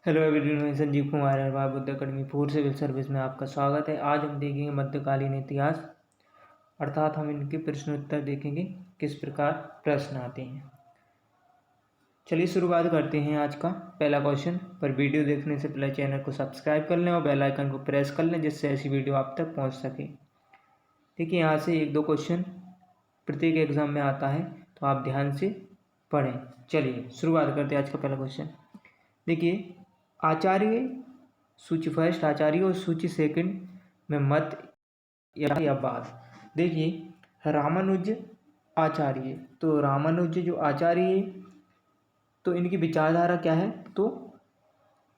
Hello everyone, मैं Sanjeev Kumar Agarwal Buddha academy food civil service में आपका स्वागत है। आज हम देखेंगे मध्यकालीन इतिहास, अर्थात हम इनके प्रश्न उत्तर देखेंगे किस प्रकार प्रश्न आते हैं। चलिए शुरुआत करते हैं आज का पहला क्वेश्चन। पर वीडियो देखने से पहले चैनल को सब्सक्राइब कर लें और बेल आइकन को प्रेस कर लें, जिससे ऐसी वीडियो आप तक पहुँच सके। देखिए, यहाँ से एक दो क्वेश्चन प्रत्येक एग्जाम में आता है, तो आप ध्यान से पढ़ें। चलिए शुरुआत करते हैं आज का पहला क्वेश्चन। देखिए, आचार्य सूची फर्स्ट, आचार्य और सूची सेकंड में मत या बाद। देखिए, रामानुज आचार्य, तो रामानुज जो आचार्य, तो इनकी विचारधारा क्या है, तो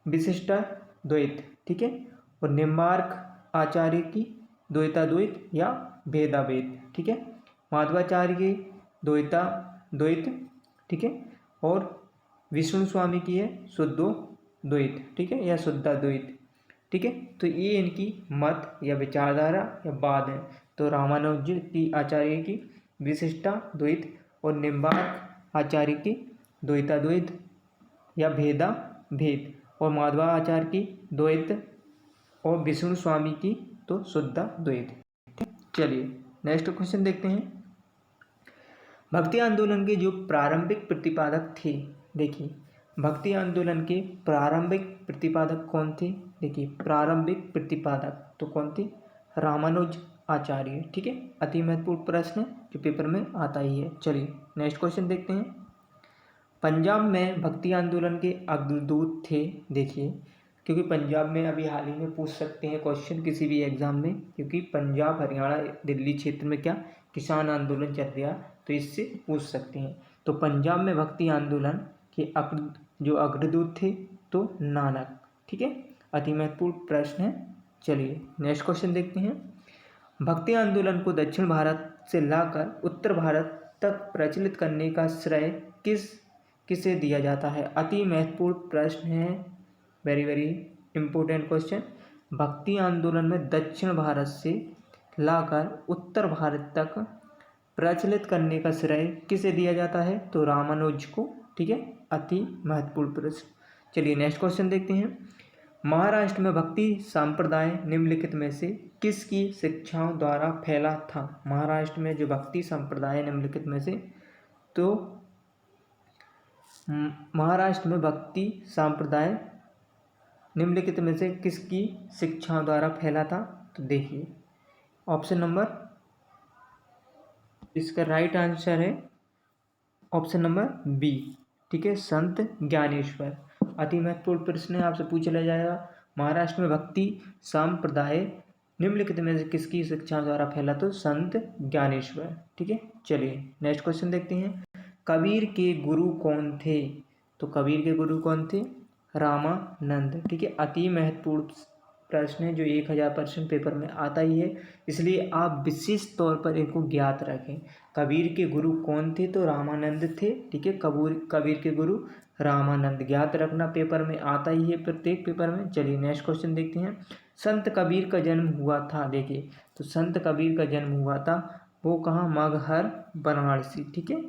विशिष्टाद्वैत, ठीक है। और निम्बार्क आचार्य की द्वैताद्वैत या भेदाभेद, ठीक है। माधवाचार्य की द्वैताद्वैत, ठीक है। और विष्णु स्वामी की है शुद्धोद्वैत, ठीक है, या शुद्धाद्वैत, ठीक है। तो ये इनकी मत या विचारधारा या बाद है। तो रामानुज की आचार्य की विशिष्टाद्वैत और निम्बार्क आचार्य की द्वैताद्वैत या भेदा भेद, और माधवाचार्य की द्वैत और विष्णु स्वामी की तो शुद्धाद्वैत। चलिए नेक्स्ट क्वेश्चन देखते हैं। भक्ति आंदोलन के जो प्रारंभिक प्रतिपादक थे, देखिए भक्ति आंदोलन के प्रारंभिक प्रतिपादक कौन थे। देखिए, प्रारंभिक प्रतिपादक तो कौन थे, रामानुज आचार्य, ठीक है। अति महत्वपूर्ण प्रश्न जो पेपर में आता ही है। चलिए नेक्स्ट क्वेश्चन देखते हैं। पंजाब में भक्ति आंदोलन के अग्रदूत थे। देखिए, क्योंकि पंजाब में अभी हाल ही में पूछ सकते हैं क्वेश्चन किसी भी एग्जाम में, क्योंकि पंजाब हरियाणा दिल्ली क्षेत्र में क्या किसान आंदोलन चल रहा, तो इससे पूछ सकते हैं। तो पंजाब में भक्ति आंदोलन के जो अग्रदूत थे तो नानक, ठीक है। अति महत्वपूर्ण प्रश्न है। चलिए नेक्स्ट क्वेश्चन देखते हैं। भक्ति आंदोलन को दक्षिण भारत से लाकर उत्तर भारत तक प्रचलित करने का श्रेय किसे दिया जाता है। अति महत्वपूर्ण प्रश्न है, वेरी वेरी इंपॉर्टेंट क्वेश्चन। भक्ति आंदोलन में दक्षिण भारत से लाकर उत्तर भारत तक प्रचलित करने का श्रेय किसे दिया जाता है, तो रामानुज को, ठीक है। अति महत्वपूर्ण प्रश्न। चलिए नेक्स्ट क्वेश्चन देखते हैं। महाराष्ट्र में भक्ति संप्रदाय निम्नलिखित में से किसकी शिक्षाओं द्वारा फैला था। महाराष्ट्र में जो भक्ति संप्रदाय निम्नलिखित में से, तो महाराष्ट्र में भक्ति संप्रदाय निम्नलिखित में से किसकी शिक्षाओं द्वारा फैला था। तो देखिए ऑप्शन नंबर, इसका राइट आंसर है ऑप्शन नंबर बी, ठीक है, संत ज्ञानेश्वर। अति महत्वपूर्ण प्रश्न आपसे पूछ लिया जाएगा। महाराष्ट्र में भक्ति संप्रदाय निम्नलिखित में से किसकी शिक्षा द्वारा फैला, तो संत ज्ञानेश्वर, ठीक है। चलिए नेक्स्ट क्वेश्चन देखते हैं। कबीर के गुरु कौन थे, तो कबीर के गुरु कौन थे, रामानंद, ठीक है। अति महत्वपूर्ण प्रश्न है जो 1000% पेपर में आता ही है, इसलिए आप विशेष तौर पर इनको ज्ञात रखें। कबीर के गुरु कौन थे, तो रामानंद थे, ठीक है। कबीर के गुरु रामानंद, ज्ञात रखना, पेपर में आता ही है प्रत्येक पेपर में। चलिए नेक्स्ट क्वेश्चन देखते हैं। संत कबीर का जन्म हुआ था, देखिए तो संत कबीर का जन्म हुआ था वो कहाँ, मगहर वाराणसी, ठीक है।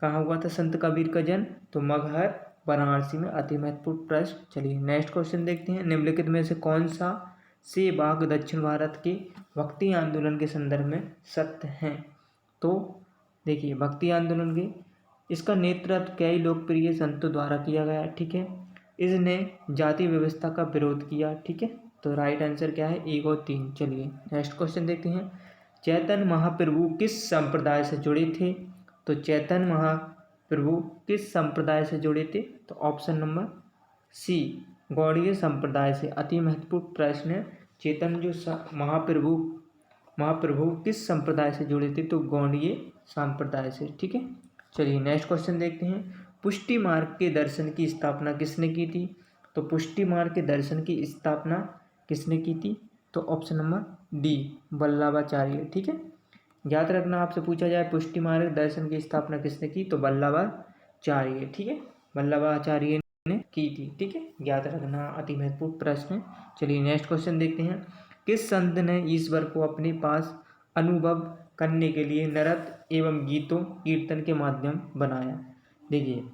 कहाँ हुआ था संत कबीर का जन्म, तो मगहर वाराणसी में। अति महत्वपूर्ण प्रश्न। चलिए नेक्स्ट क्वेश्चन देखते हैं। निम्नलिखित में से कौन सा से भाग दक्षिण भारत के भक्ति आंदोलन के संदर्भ में सत्य हैं। तो देखिए भक्ति आंदोलन के इसका नेतृत्व कई लोकप्रिय संतों द्वारा किया गया, ठीक है। इसने जाति व्यवस्था का विरोध किया, ठीक है। तो राइट आंसर क्या है, 1 और 3। चलिए नेक्स्ट क्वेश्चन देखते हैं। चैतन्य महाप्रभु किस संप्रदाय से जुड़े थे, तो चैतन्य महाप्रभु किस संप्रदाय से जुड़े थे, तो ऑप्शन नंबर सी, गौड़ीय संप्रदाय से। अति महत्वपूर्ण प्रश्न है। चैतन्य जो महाप्रभु किस संप्रदाय से जुड़े थे, तो गौड़ीय संप्रदाय से, ठीक है। चलिए नेक्स्ट क्वेश्चन देखते हैं। पुष्टि मार्ग के दर्शन की स्थापना किसने की थी, तो पुष्टि मार्ग के दर्शन की स्थापना किसने की थी, तो ऑप्शन नंबर डी, वल्लभाचार्य, ठीक है। याद रखना, आपसे पूछा जाए पुष्टि मार्ग दर्शन की स्थापना किसने की, तो वल्लभाचार्य, ठीक है, वल्लभाचार्य ने की थी, ठीक है। याद रखना, अति महत्वपूर्ण प्रश्न है। चलिए नेक्स्ट क्वेश्चन देखते हैं। किस संत ने ईश्वर को अपने पास अनुभव करने के लिए नृत्य एवं गीतों कीर्तन के माध्यम बनाया। देखिए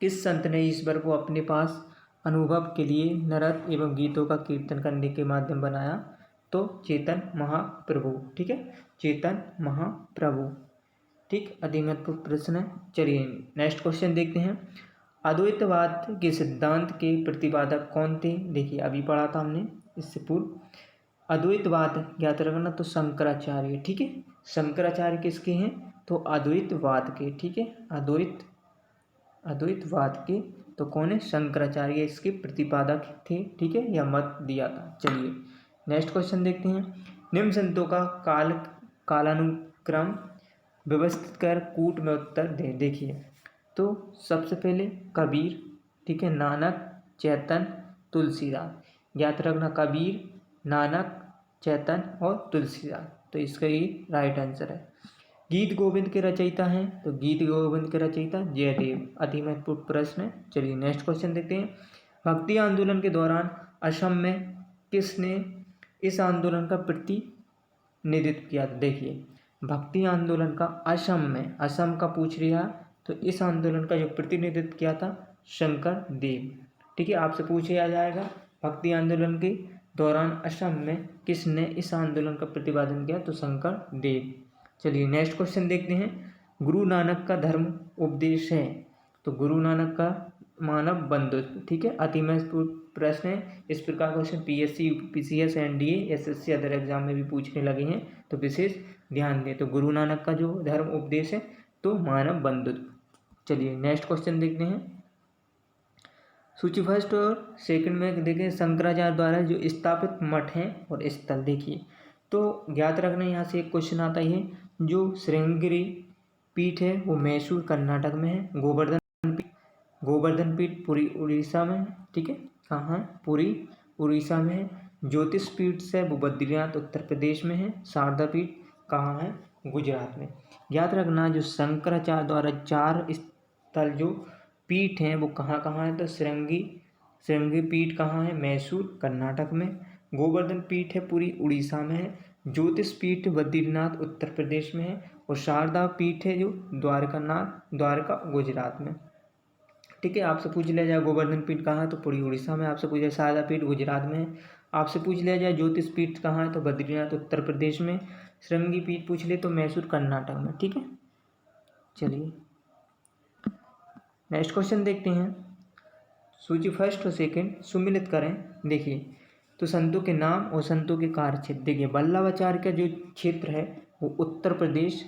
किस संत ने ईश्वर को अपने पास अनुभव के लिए नृत्य एवं गीतों का कीर्तन करने के माध्यम बनाया? तो चेतन महाप्रभु। ठीक है, चेतन महाप्रभु। ठीक, अति महत्वपूर्ण प्रश्न है। चलिए नेक्स्ट क्वेश्चन देखते हैं। अद्वैतवाद के सिद्धांत के प्रतिपादक कौन थे? देखिए अभी पढ़ा था हमने इससे पूर्व। अद्वैतवाद ज्ञात रखना तो शंकराचार्य। ठीक है, शंकराचार्य किसके हैं? तो अद्वैतवाद के। ठीक है, अद्वैतवाद के तो कौन है? शंकराचार्य इसके प्रतिपादक थे। ठीक है, यह मत दिया था। चलिए नेक्स्ट क्वेश्चन देखते हैं। निम्न संतों का कालानुक्रम व्यवस्थित कर कूट में उत्तर दें। देखिए तो सबसे पहले कबीर, ठीक है, नानक, चैतन, तुलसीदास। ज्ञात रखना कबीर, नानक, चैतन और तुलसीदास। तो इसका ये राइट आंसर है। गीत गोविंद के रचयिता हैं? तो गीत गोविंद के रचयिता जयदेव। अति महत्वपूर्ण प्रश्न है। चलिए नेक्स्ट क्वेश्चन देखते हैं। भक्ति आंदोलन के दौरान असम में किसने इस आंदोलन का प्रतिनिधित्व किया? देखिए भक्ति आंदोलन का असम का पूछ रहा, तो इस आंदोलन का जो प्रतिनिधित्व किया था शंकर देव। ठीक है, आपसे पूछ लिया जाएगा भक्ति आंदोलन के दौरान असम में किसने इस आंदोलन का प्रतिपादन किया? तो शंकर देव। चलिए नेक्स्ट क्वेश्चन देखते हैं। गुरु नानक का धर्म उपदेश है? तो गुरु नानक का मानव बंधुत्व। ठीक है, अति महत्वपूर्ण प्रश्न है। इस प्रकार question PSC, PCS, NDA, SSC other exam में भी पूछने लगे हैं, तो विशेष ध्यान दें। तो गुरु नानक का जो धर्म उपदेश है तो मानव बंधुत्व। चलिए नेक्स्ट क्वेश्चन देखते हैं। सूची फर्स्ट और सेकंड में देखें शंकराचार्य द्वारा जो स्थापित मठ हैं और स्थल। देखिए तो ज्ञात रखना यहाँ से एक क्वेश्चन आता ही है। जो श्रृंगेरी पीठ है वो मैसूर कर्नाटक में है। गोवर्धन पीठ पुरी उड़ीसा में है। ठीक है, कहाँ है? पुरी उड़ीसा में है। ज्योतिष पीठ से वो बद्रीनाथ उत्तर प्रदेश में है। शारदा पीठ कहाँ है? गुजरात में। याद रखना जो शंकराचार्य द्वारा 4 स्थल जो पीठ हैं वो कहाँ कहाँ है? तो श्रृंगी पीठ कहाँ है? मैसूर कर्नाटक में। गोवर्धन पीठ है पूरी उड़ीसा में है। ज्योतिष पीठ बद्रीनाथ उत्तर प्रदेश में है। और शारदा पीठ है जो द्वारका गुजरात में। ठीक है, आपसे पूछ लिया जाए गोवर्धन पीठ कहाँ है? तो पूरी उड़ीसा में। आपसे पूछ लिया शारदा पीठ गुजरात में है। आपसे पूछ लिया जाए ज्योतिष पीठ कहाँ है? तो बद्रीनाथ उत्तर प्रदेश में। श्रृंगी पीठ पूछ ले तो मैसूर कर्नाटक में। ठीक है, चलिए नेक्स्ट क्वेश्चन देखते हैं। सूची फर्स्ट और सेकंड सुमिलित करें। देखिए तो संतों के नाम और संतों के कार्य क्षेत्र। देखिए वल्लभाचार्य का जो क्षेत्र है वो उत्तर प्रदेश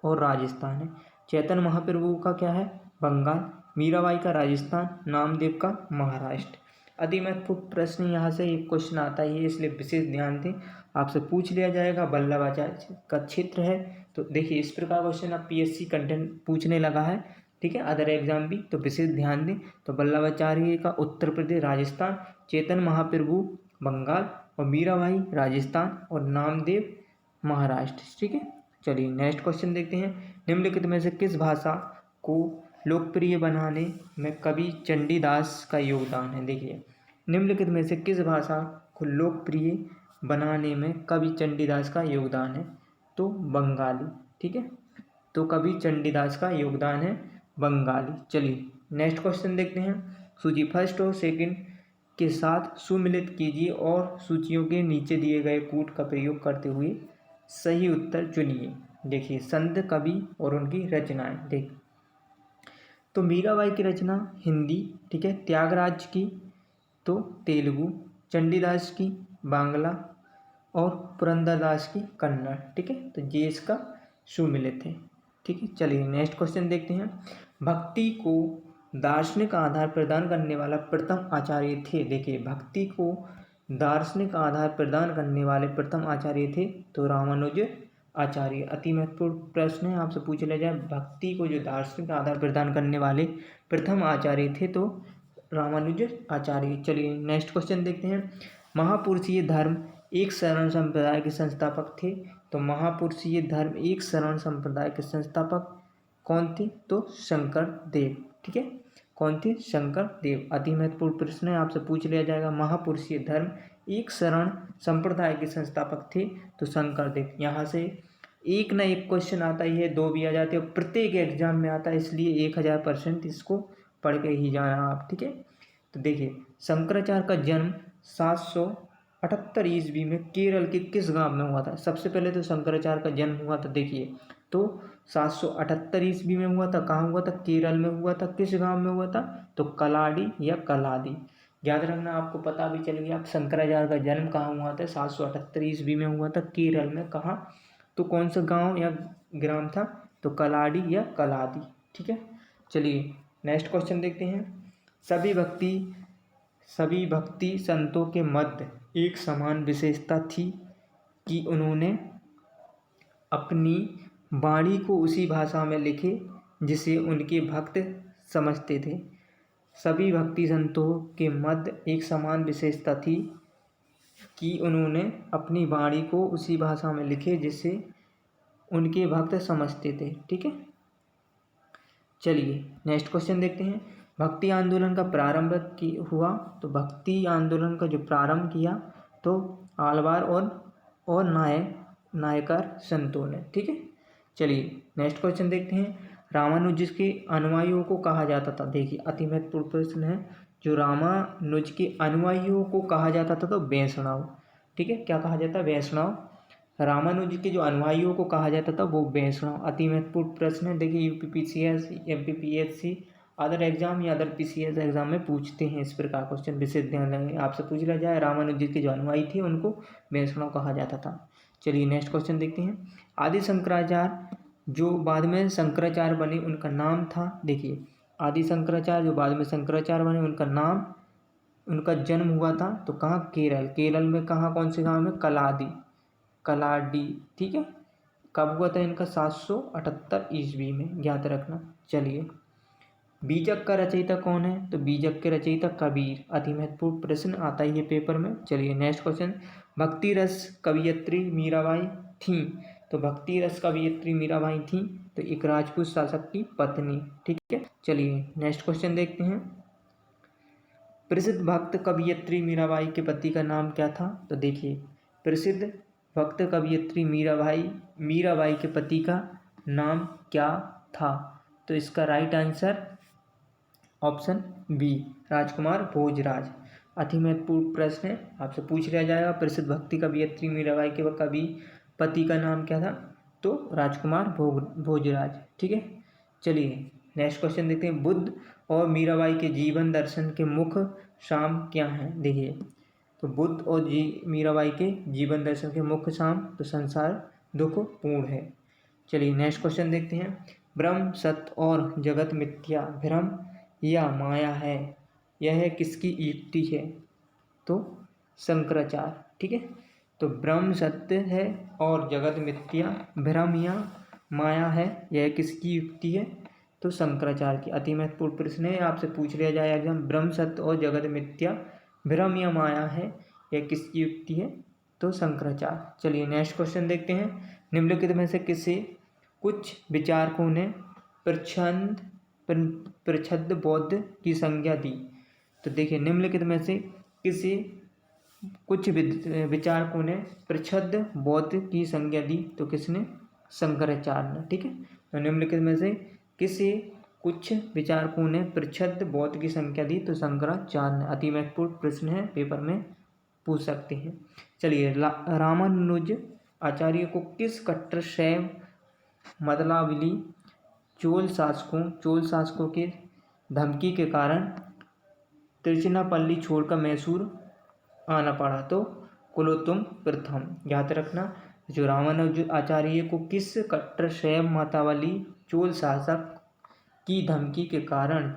और राजस्थान है। चैतन्य महाप्रभु का क्या है? बंगाल। मीराबाई का राजस्थान। नामदेव का महाराष्ट्र। अति महत्वपूर्ण प्रश्न यहाँ से एक क्वेश्चन आता ही है, इसलिए विशेष ध्यान दें। आपसे पूछ लिया जाएगा वल्लभाचार्य का क्षेत्र है, तो देखिए इस प्रकार क्वेश्चन आप पीएससी कंटेंट पूछने लगा है। ठीक है, अदर एग्जाम भी, तो विशेष ध्यान दें। तो वल्लभाचार्य का उत्तर प्रदेश राजस्थान, चेतन महाप्रभु बंगाल और मीराबाई राजस्थान और नामदेव महाराष्ट्र। ठीक है, चलिए नेक्स्ट क्वेश्चन देखते हैं। निम्नलिखित में से किस भाषा को लोकप्रिय बनाने में कवि चंडीदास का योगदान है? देखिए निम्नलिखित में से किस भाषा को लोकप्रिय बनाने में कवि चंडीदास का योगदान है? तो बंगाली। ठीक है, तो कवि चंडीदास का योगदान है बंगाली। चलिए नेक्स्ट क्वेश्चन देखते हैं। सूची फर्स्ट और सेकंड के साथ सुमिलित कीजिए और सूचियों के नीचे दिए गए कूट का प्रयोग करते हुए सही उत्तर चुनिए। देखिए संत, कवि और उनकी रचनाएं। देख तो मीराबाई की रचना हिंदी। ठीक है, त्यागराज की तो तेलुगु, चंडीदास की बांग्ला और पुरंदरदास की कन्नड़। ठीक है, तो ये इसका सुमिलित है। ठीक है, चलिए नेक्स्ट क्वेश्चन देखते हैं। भक्ति को दार्शनिक आधार प्रदान करने वाला प्रथम आचार्य थे? देखिए भक्ति को दार्शनिक आधार प्रदान करने वाले प्रथम आचार्य थे तो रामानुज आचार्य। अति महत्वपूर्ण प्रश्न है, आपसे पूछ लिया जाए भक्ति को जो दार्शनिक आधार प्रदान करने वाले प्रथम आचार्य थे तो रामानुज आचार्य। चलिए नेक्स्ट क्वेश्चन देखते हैं। महापुरुषीय धर्म एक शरण संप्रदाय के संस्थापक थे? तो महापुरुषीय धर्म एक शरण संप्रदाय के संस्थापक कौन थे? तो शंकर देव। ठीक है, कौन थे? शंकर देव। अति महत्वपूर्ण प्रश्न है, आपसे पूछ लिया जाएगा महापुरुषीय धर्म एक शरण संप्रदाय के संस्थापक थे तो शंकर देव। यहाँ से एक ना एक क्वेश्चन आता ही है, 2 भी आ जाते हैं, प्रत्येक एग्जाम में आता है, इसलिए 1000% इसको पढ़ के ही जाना आप। ठीक है, तो देखिए शंकराचार्य का जन्म 778 ईस्वी में केरल के किस गांव में हुआ था। सबसे पहले तो शंकराचार्य का जन्म हुआ था देखिए तो 778 ईस्वी में हुआ था। कहाँ हुआ था? केरल में हुआ था। किस गांव में हुआ था? तो कलाडी या कलादी। याद रखना, आपको पता भी चल गया शंकराचार्य का जन्म कहाँ हुआ था। 778 ईस्वी में हुआ था केरल में। कहाँ? तो कौन सा गांव या ग्राम था? तो कलाडी या कलादी। ठीक है, चलिए नेक्स्ट क्वेश्चन देखते हैं। सभी भक्ति संतों के मध्य एक समान विशेषता थी कि उन्होंने अपनी वाणी को उसी भाषा में लिखे जिसे उनके भक्त समझते थे। सभी भक्ति संतों के मध्य एक समान विशेषता थी कि उन्होंने अपनी वाणी को उसी भाषा में लिखे जिसे उनके भक्त समझते थे। ठीक है, चलिए नेक्स्ट क्वेश्चन देखते हैं। भक्ति आंदोलन का प्रारंभ हुआ। तो भक्ति आंदोलन का जो प्रारंभ किया तो आलवार और नायकर संतों ने। ठीक है, चलिए नेक्स्ट क्वेश्चन देखते हैं। रामानुज के अनुयायियों को कहा जाता था। देखिए अति महत्वपूर्ण प्रश्न है। जो रामानुज के अनुयायियों को कहा जाता था तो वैष्णव। ठीक है, क्या कहा जाता है? वैष्णव। रामानुज के जो अनुयायियों को कहा जाता था वो वैष्णव। अति महत्वपूर्ण प्रश्न है। देखिए यूपीपीसीएस, एमपीपीएससी, अदर एग्जाम या अदर पीसीएस एग्जाम में पूछते हैं इस प्रकार क्वेश्चन। विशेष ध्यान रखें, आपसे पूछ लिया जाए रामानुज के जो अनुयायी थे उनको वैष्णव कहा जाता था। चलिए नेक्स्ट क्वेश्चन देखते हैं। आदि शंकराचार्य जो बाद में शंकराचार्य बने उनका नाम था। देखिए आदि शंकराचार्य जो बाद में शंकराचार्य बने उनका नाम, उनका जन्म हुआ था तो कहाँ? केरल में। कहाँ? कौन से गाँव में? कलाडी। ठीक है, कब हुआ था इनका? 778 ईस्वी में, याद रखना। चलिए बीजक का रचयिता कौन है? तो बीजक के रचयिता कबीर। अति महत्वपूर्ण प्रश्न आता है ये पेपर में। चलिए नेक्स्ट क्वेश्चन। भक्ति रस कवयित्री मीराबाई थी। तो भक्ति रस कवयित्री मीराबाई थी तो एक राजपूत शासक की पत्नी। ठीक है, चलिए नेक्स्ट क्वेश्चन देखते हैं। प्रसिद्ध भक्त कवयित्री मीराबाई के पति का नाम क्या था? तो देखिए प्रसिद्ध भक्त कवयित्री मीराबाई के पति का नाम क्या था? तो इसका राइट आंसर ऑप्शन बी, राजकुमार भोजराज। अति महत्वपूर्ण प्रश्न है, आपसे पूछ लिया जाएगा। प्रसिद्ध भक्ति कवयित्री मीराबाई के पति का नाम क्या था? तो राजकुमार भोजराज। ठीक है, चलिए नेक्स्ट क्वेश्चन देखते हैं। बुद्ध और मीराबाई के जीवन दर्शन के मुख्य साम क्या हैं? देखिए तो बुद्ध और मीराबाई के जीवन दर्शन के मुख्य साम तो संसार दुख पूर्ण है। चलिए नेक्स्ट क्वेश्चन देखते हैं। ब्रह्म सत्य और जगत मिथ्या, भ्रम या माया है, यह किसकी युक्ति है? तो शंकराचार्य। ठीक है, तो ब्रह्म सत्य है और जगत मिथ्या, भ्रम या माया है, यह किसकी युक्ति है? तो शंकराचार्य की। अति महत्वपूर्ण प्रश्न है, आपसे पूछ लिया जाए एग्जाम। ब्रह्म सत्य और जगत मिथ्या, भ्रम या माया है, यह किसकी युक्ति है? तो शंकराचार्य। चलिए नेक्स्ट क्वेश्चन देखते हैं। निम्नलिखित में से किसे कुछ विचारकों ने प्रच्छद बौद्ध की संज्ञा दी? तो देखिए निम्नलिखित में से किसी कुछ विचारकों ने प्रच्छद बौद्ध की संज्ञा दी तो किसने? शंकराचार्य ने। ठीक है, तो निम्नलिखित में से किसी कुछ विचारकों ने प्रच्छद बौद्ध की संज्ञा दी तो शंकराचार्य ने। अति महत्वपूर्ण प्रश्न है, पेपर में पूछ सकते हैं। चलिए रामानुज आचार्य को किस कट्टर शैव मतलावली चोल शासकों के धमकी के कारण तिरुचिरापल्ली छोड़कर मैसूर आना पड़ा? तो कुलोत्तुंग प्रथम। याद रखना, जो रामानुज आचार्य को किस कट्टर शैव मतवाली चोल शासक की धमकी के कारण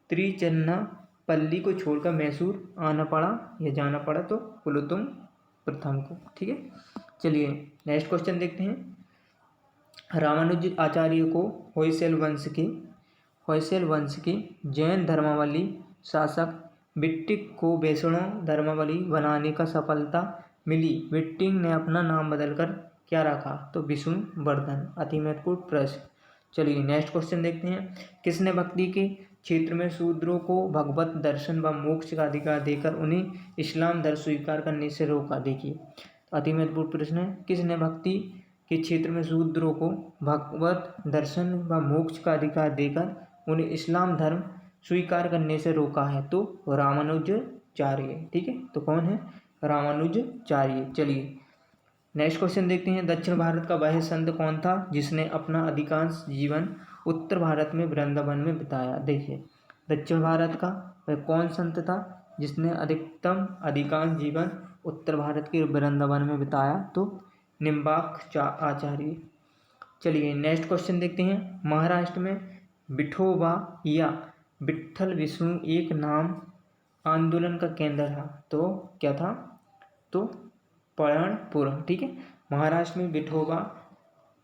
तिरुचिरापल्ली को छोड़कर मैसूर आना पड़ा या जाना पड़ा? तो कुलोत्तुंग प्रथम को। ठीक है, चलिए नेक्स्ट क्वेश्चन देखते हैं। रामानुज आचार्य को होयसल वंश के जैन धर्मावली शासक विट्टिक को वैष्णव धर्मावली बनाने का सफलता मिली। विट्टिक ने अपना नाम बदलकर क्या रखा? तो विष्णुवर्धन। अति महत्वपूर्ण प्रश्न। चलिए नेक्स्ट क्वेश्चन देखते हैं। किसने भक्ति के क्षेत्र में शूद्रों को भगवत दर्शन व मोक्ष का अधिकार देकर उन्हें इस्लाम धर्म स्वीकार करने से रोका? देखिए अति महत्वपूर्ण प्रश्न है। किसने भक्ति के क्षेत्र में शूद्रों को भगवत दर्शन व मोक्ष का अधिकार देकर उन्हें इस्लाम धर्म स्वीकार करने से रोका है? तो रामानुजाचार्य। ठीक है, तो कौन है? रामानुजाचार्य। चलिए नेक्स्ट क्वेश्चन देखते हैं। दक्षिण भारत का वह संत कौन था जिसने अपना अधिकांश जीवन उत्तर भारत में वृंदावन में बिताया? देखिए दक्षिण भारत का वह कौन संत था जिसने अधिकांश जीवन उत्तर भारत के वृंदावन में बिताया? तो निम्बार्क आचार्य। चलिए नेक्स्ट क्वेश्चन देखते हैं। महाराष्ट्र में विठोबा या विट्ठल विष्णु एक नाम आंदोलन का केंद्र था, तो क्या था? तो परणपुर। ठीक है, महाराष्ट्र में विठोबा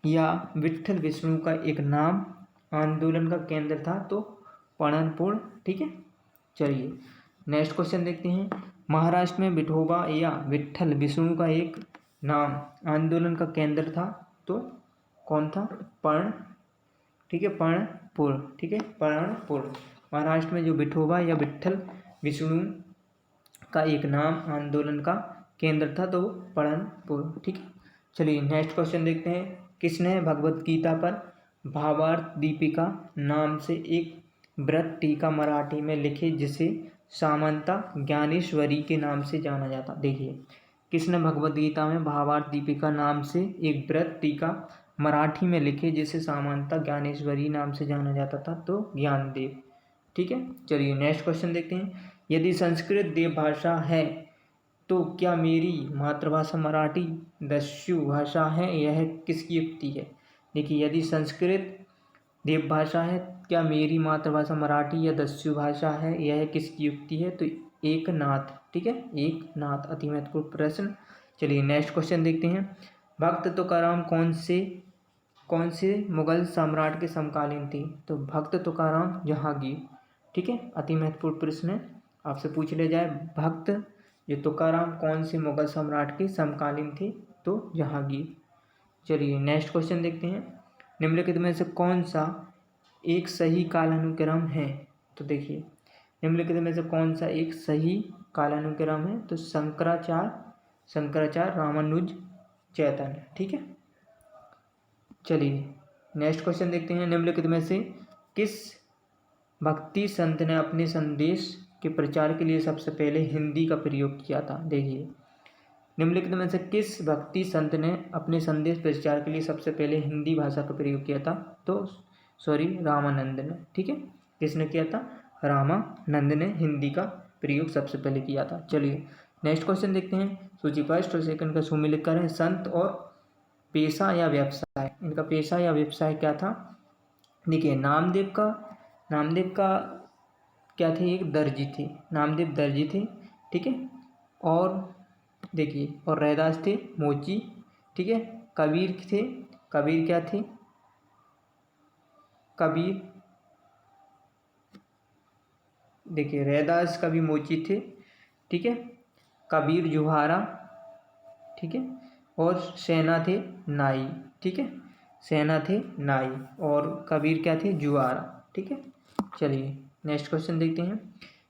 या विट्ठल विष्णु का एक नाम आंदोलन का केंद्र था, तो परणपुर। ठीक है, चलिए नेक्स्ट क्वेश्चन देखते हैं। महाराष्ट्र में विठोबा या विट्ठल विष्णु का एक नाम आंदोलन का केंद्र था, तो कौन था? पर्ण। ठीक है, परणपुर। ठीक है, परणपुर। महाराष्ट्र में जो विठोबा या विट्ठल विष्णु का एक नाम आंदोलन का केंद्र था, तो परणपुर। ठीक है, चलिए नेक्स्ट क्वेश्चन देखते हैं। किसने भगवत गीता पर भावार्थ दीपिका नाम से एक व्रत टीका मराठी में लिखे जिसे सामंता ज्ञानेश्वरी के नाम से जाना जाता? देखिए किसने भगवत गीता में भावार्थ दीपिका नाम से एक व्रत टीका मराठी में लिखे जिसे सामंता ज्ञानेश्वरी नाम से जाना जाता था? तो ज्ञानदेव। ठीक है, चलिए नेक्स्ट क्वेश्चन देखते हैं। यदि संस्कृत देव भाषा है तो क्या मेरी मातृभाषा मराठी दस्यु भाषा है? यह किसकी युक्ति है? देखिए यदि संस्कृत देव भाषा है, क्या मेरी मातृभाषा मराठी या दस्यु भाषा है? यह किसकी युक्ति है? तो एक नाथ। ठीक है, एक नाथ। अति महत्वपूर्ण प्रश्न। चलिए नेक्स्ट क्वेश्चन देखते हैं। भक्त तुकाराम कौन से मुगल सम्राट के समकालीन थे? तो भक्त तुकाराम जहांगीर। ठीक है, अति महत्वपूर्ण प्रश्न है, आपसे पूछ लिया जाए भक्त ये तुकाराम कौन से मुगल सम्राट के समकालीन थे? तो जहांगीर। चलिए नेक्स्ट क्वेश्चन देखते हैं। निम्नलिखित में से कौन सा एक सही कालानुक्रम है? तो देखिए निम्नलिखित में से कौन सा एक सही कालानुक्रम है? तो शंकराचार्य, रामानुज, चैतन्य। ठीक है, चलिए नेक्स्ट क्वेश्चन देखते हैं। निम्नलिखित में से किस भक्ति संत ने अपने संदेश के प्रचार के लिए सबसे पहले हिंदी का प्रयोग किया था? देखिए निम्नलिखित में से किस भक्ति संत ने अपने संदेश प्रचार के लिए सबसे पहले हिंदी भाषा का प्रयोग किया था? तो रामानंद ने। ठीक है, किसने किया था? रामानंद ने हिंदी का प्रयोग सबसे पहले किया था। चलिए नेक्स्ट क्वेश्चन देखते हैं। सूची फर्स्ट और सेकंड का सुमिलित करें। संत और पेशा या व्यवसाय, इनका पेशा या व्यवसाय क्या था? देखिए नामदेव का क्या थे? एक दर्जी थे, नामदेव दर्जी थे। ठीक है, और देखिए और रैदास थे मोची। ठीक है, कबीर क्या थे? कबीर देखिए रैदास कवि मोची थे। ठीक है, कबीर जुहारा। ठीक है, और सेना थे नाई। ठीक है, सेना थे नाई और कबीर क्या थे? जुआरा। ठीक है, चलिए नेक्स्ट क्वेश्चन देखते हैं।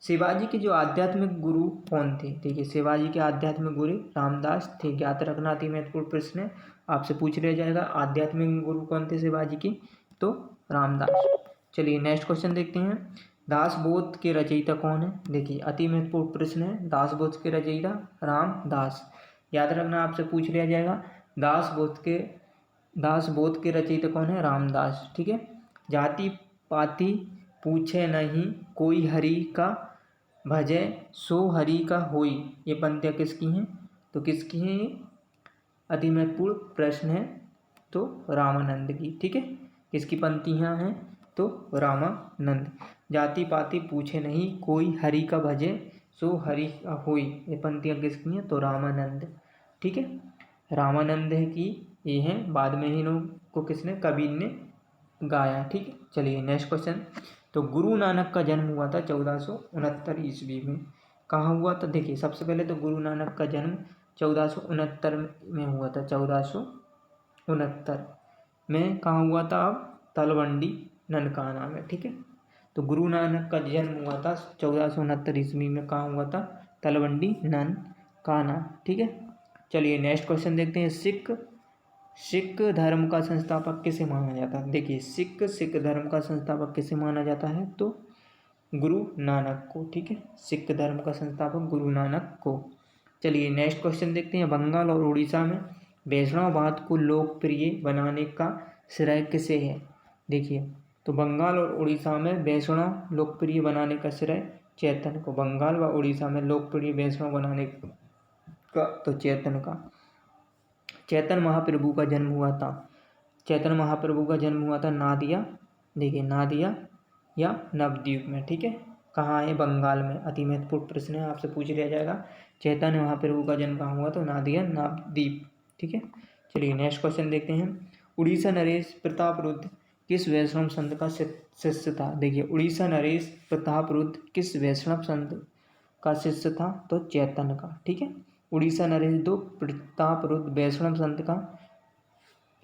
शिवाजी के जो आध्यात्मिक गुरु कौन थे? देखिए शिवाजी के आध्यात्मिक गुरु रामदास थे। ज्ञात रखना अति महत्वपूर्ण प्रश्न है, आपसे पूछ लिया जाएगा आध्यात्मिक गुरु कौन थे शिवाजी के? तो रामदास। चलिए नेक्स्ट क्वेश्चन देखते हैं। दासबोध के रचयिता कौन है? देखिए अति महत्वपूर्ण प्रश्न है। दासबोध के रचयिता रामदास। याद रखना, आपसे पूछ लिया जाएगा दासबोध के रचयिता कौन है? रामदास। ठीक है, जाति पाति पूछे नहीं कोई हरि का भजे सो हरि का होई, ये पंक्तियाँ किसकी हैं? तो किसकी हैं ये? अति महत्वपूर्ण प्रश्न है, तो रामानंद की। ठीक है, किसकी पंक्तियाँ हैं? तो रामानंद। जाति पाति पूछे नहीं कोई हरि का भजे सो हरि का होई, ये पंक्तियाँ किसकी हैं? तो रामानंद। ठीक है, रामानंद की ये हैं। बाद में ही इन्हों को किसने? कबीर ने गाया। ठीक है, चलिए नेक्स्ट क्वेश्चन। तो गुरु नानक का जन्म हुआ था 1469 ईस्वी में। कहाँ हुआ था? देखिए सबसे पहले तो गुरु नानक का जन्म 1469 में हुआ था। 1469 में कहाँ हुआ था? अब तलवंडी ननकाना में। ठीक है, तो गुरु नानक का जन्म हुआ था 1469 ईस्वी में। कहाँ हुआ था? तलवंडी ननकाना। ठीक है, चलिए नेक्स्ट क्वेश्चन देखते हैं। सिख धर्म का संस्थापक किसे माना जाता है? देखिए सिख धर्म का संस्थापक किसे माना जाता है? तो गुरु नानक को, ठीक है, सिख धर्म का संस्थापक गुरु नानक को। चलिए नेक्स्ट क्वेश्चन देखते हैं। बंगाल और उड़ीसा में वैष्णववाद को लोकप्रिय बनाने का श्रेय किसे है? देखिए, तो बंगाल और उड़ीसा में वैष्णव लोकप्रिय बनाने का श्रेय चैतन्य को। बंगाल व उड़ीसा में लोकप्रिय वैष्णव बनाने का तो चैतन्य का। चैतन्य महाप्रभु का जन्म हुआ था, चैतन्य महाप्रभु का जन्म हुआ था नादिया, देखिए नादिया या नवद्वीप में, ठीक है। कहाँ है? बंगाल में। अति महत्वपूर्ण प्रश्न है, आपसे पूछ लिया जाएगा। चैतन्य महाप्रभु का जन्म कहाँ हुआ? तो नादिया नवद्वीप, ठीक है। चलिए नेक्स्ट क्वेश्चन देखते हैं। उड़ीसा नरेश प्रताप रुद्र किस वैष्णव संत का शिष्य था? देखिए, उड़ीसा नरेश प्रताप रुद्र किस वैष्णव संत का शिष्य था? तो चैतन्य का, ठीक है। उड़ीसा नरेश दो प्रताप रुद्र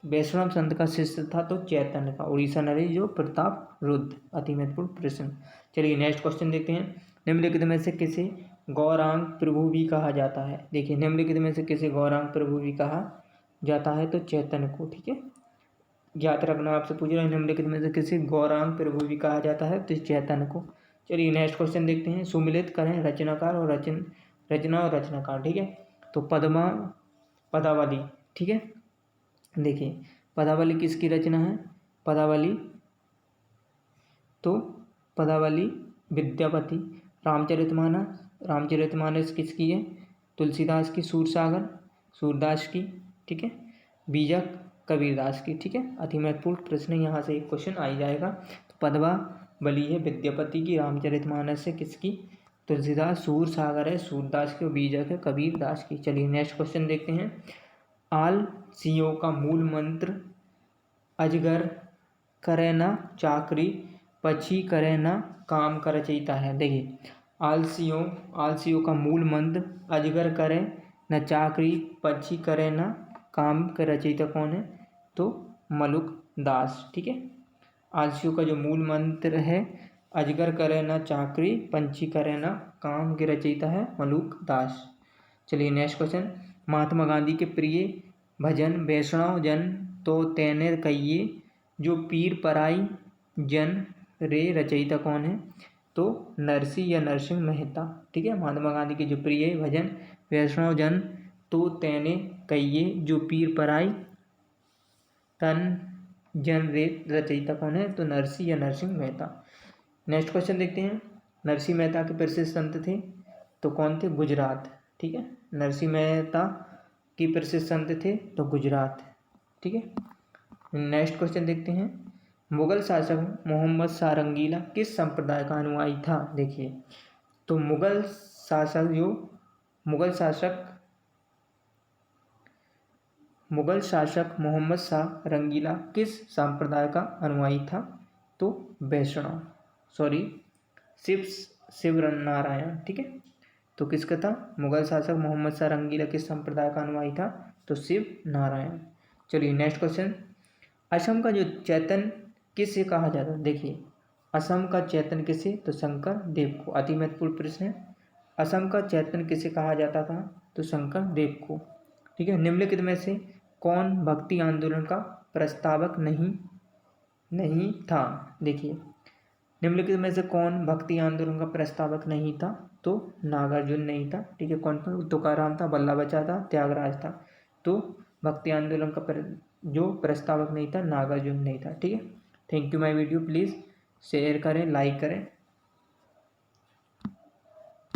वैष्णव संत का शिष्य था तो चैतन्य का। उड़ीसा नरेश जो प्रताप रुद्र। अति महत्वपूर्ण प्रश्न। चलिए नेक्स्ट क्वेश्चन देखते हैं। निम्नलिखित में से किसे गौरांग प्रभु भी कहा जाता है? देखिए, निम्नलिखित में से किसे गौरांग प्रभु भी कहा जाता है? तो चैतन्य को, ठीक है। याद रखना, आपसे पूछ रहे हैं निम्नलिखित में से किसे गौरांग प्रभु भी कहा जाता है? तो चैतन्य को। चलिए नेक्स्ट क्वेश्चन देखते हैं। सुमिलित करें रचनाकार और रचना और रचनाकार, ठीक है। तो पदावली, ठीक है। देखिए, पदावली किसकी रचना है? पदावली विद्यापति। रामचरितमानस किसकी है? तुलसीदास की। सूरदास की, ठीक है। बीजक कबीरदास की, ठीक है। अति महत्वपूर्ण प्रश्न यहाँ से एक क्वेश्चन आ जाएगा। तो पदावली है विद्यापति की, रामचरितमानस है किसकी? तुलसीदास। सूरसागर है सूरदास की, और बीजक है कबीरदास की। चलिए नेक्स्ट क्वेश्चन देखते हैं। आलसियों का मूल मंत्र अजगर करे न चाकरी, पक्षी करे न काम का रचयिता है? देखिए, आलसियों का मूल मंत्र अजगर करे न चाकरी, पक्षी करे न काम का रचयिता कौन है? तो मलुक दास, ठीक है। आलसियों का जो मूल मंत्र है अजगर करे न चाकरी, पंछी करे न काम के रचयिता है मलुक दास। चलिए नेक्स्ट क्वेश्चन। महात्मा गांधी के प्रिय भजन वैष्णव जन तो तेने कहिए, जो पीर पराई जन रे रचयिता कौन है? तो नरसिंह या नरसिंह मेहता, ठीक है। महात्मा गांधी के जो प्रिय भजन वैष्णव जन तो तेने कहिए, जो पीर पराई तन जन रे रचयिता कौन है? तो नरसिंह या नरसिंह मेहता। नेक्स्ट क्वेश्चन देखते हैं। नरसिंह मेहता के प्रसिद्ध संत थे तो कौन थे? गुजरात, ठीक है। नरसिंह मेहता की प्रसिद्ध संत थे तो गुजरात, ठीक है। नेक्स्ट क्वेश्चन देखते हैं। मुगल शासक मोहम्मद शाह रंगीला किस संप्रदाय का अनुयायी था? देखिए, तो मुगल शासक मोहम्मद शाह रंगीला किस संप्रदाय का अनुयायी था? तो शिव नारायण, ठीक है। तो किसका था? मुगल शासक मोहम्मद शाह रंगीला किस संप्रदाय का अनुयायी था? तो शिव नारायण। चलिए नेक्स्ट क्वेश्चन। असम का जो चैतन्य किसे कहा जाता है? देखिए, असम का चैतन्य किसे? तो शंकर देव को। अति महत्वपूर्ण प्रश्न है। असम का चैतन्य किसे कहा जाता था? तो शंकर देव को, ठीक है। निम्नलिखित में से कौन भक्ति आंदोलन का प्रस्तावक नहीं था? देखिए, निम्नलिखित में से कौन भक्ति आंदोलन का प्रस्तावक नहीं था? तो नागार्जुन नहीं था, ठीक है। कौन था? तुकाराम था, बल्लाबच्चा था, त्यागराज था। तो भक्ति आंदोलन का जो प्रस्तावक नहीं था नागार्जुन नहीं था, ठीक है। Thank you my video, please share करें, लाइक करें।